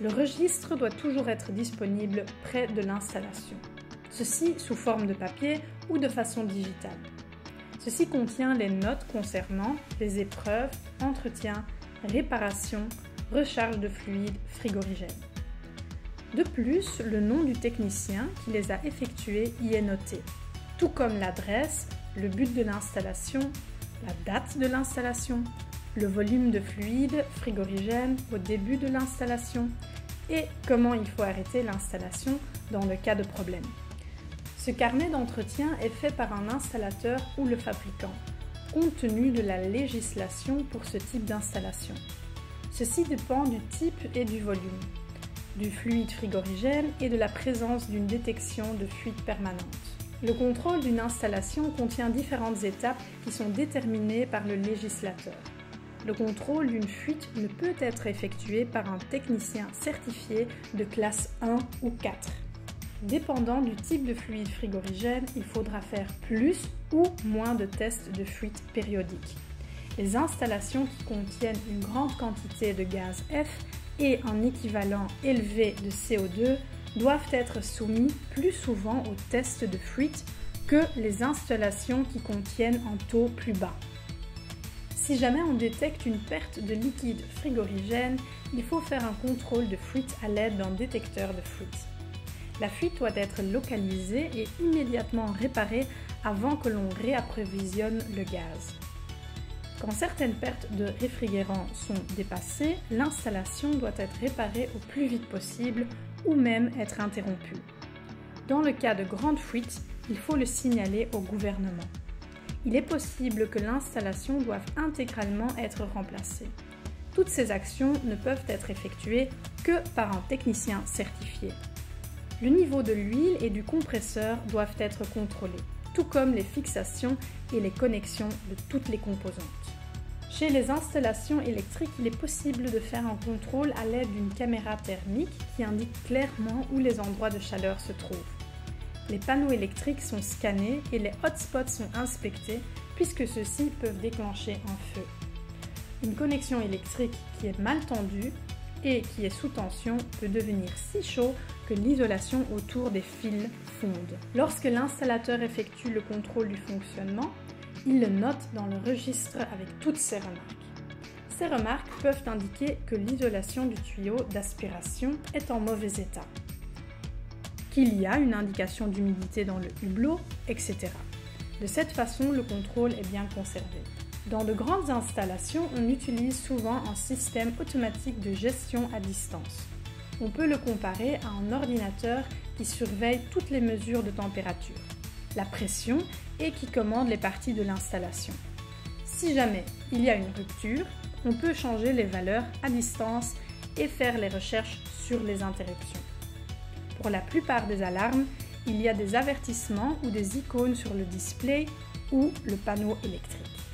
Le registre doit toujours être disponible près de l'installation, ceci sous forme de papier ou de façon digitale. Ceci contient les notes concernant les épreuves, entretien, réparation, recharge de fluide frigorigène. De plus, le nom du technicien qui les a effectués y est noté, tout comme l'adresse, le but de l'installation, la date de l'installation, le volume de fluide frigorigène au début de l'installation et comment il faut arrêter l'installation dans le cas de problème. Ce carnet d'entretien est fait par un installateur ou le fabricant, compte tenu de la législation pour ce type d'installation. Ceci dépend du type et du volume, du fluide frigorigène et de la présence d'une détection de fuite permanente. Le contrôle d'une installation contient différentes étapes qui sont déterminées par le législateur. Le contrôle d'une fuite ne peut être effectué par un technicien certifié de classe 1 ou 4. Dépendant du type de fluide frigorigène, il faudra faire plus ou moins de tests de fuite périodiques. Les installations qui contiennent une grande quantité de gaz F et un équivalent élevé de CO2 doivent être soumis plus souvent aux tests de fuite que les installations qui contiennent un taux plus bas. Si jamais on détecte une perte de liquide frigorigène, il faut faire un contrôle de fuite à l'aide d'un détecteur de fuite. La fuite doit être localisée et immédiatement réparée avant que l'on réapprovisionne le gaz. Quand certaines pertes de réfrigérant sont dépassées, l'installation doit être réparée au plus vite possible ou même être interrompue. Dans le cas de grande fuite, il faut le signaler au gouvernement. Il est possible que l'installation doive intégralement être remplacée. Toutes ces actions ne peuvent être effectuées que par un technicien certifié. Le niveau de l'huile et du compresseur doivent être contrôlés, tout comme les fixations et les connexions de toutes les composantes. Chez les installations électriques, il est possible de faire un contrôle à l'aide d'une caméra thermique qui indique clairement où les endroits de chaleur se trouvent. Les panneaux électriques sont scannés et les hotspots sont inspectés puisque ceux-ci peuvent déclencher un feu. Une connexion électrique qui est mal tendue et qui est sous tension peut devenir si chaud que l'isolation autour des fils fonde. Lorsque l'installateur effectue le contrôle du fonctionnement, il le note dans le registre avec toutes ses remarques. Ces remarques peuvent indiquer que l'isolation du tuyau d'aspiration est en mauvais état, qu'il y a une indication d'humidité dans le hublot, etc. De cette façon, le contrôle est bien conservé. Dans de grandes installations, on utilise souvent un système automatique de gestion à distance. On peut le comparer à un ordinateur qui surveille toutes les mesures de température, la pression et qui commande les parties de l'installation. Si jamais il y a une rupture, on peut changer les valeurs à distance et faire les recherches sur les interruptions. Pour la plupart des alarmes, il y a des avertissements ou des icônes sur le display ou le panneau électrique.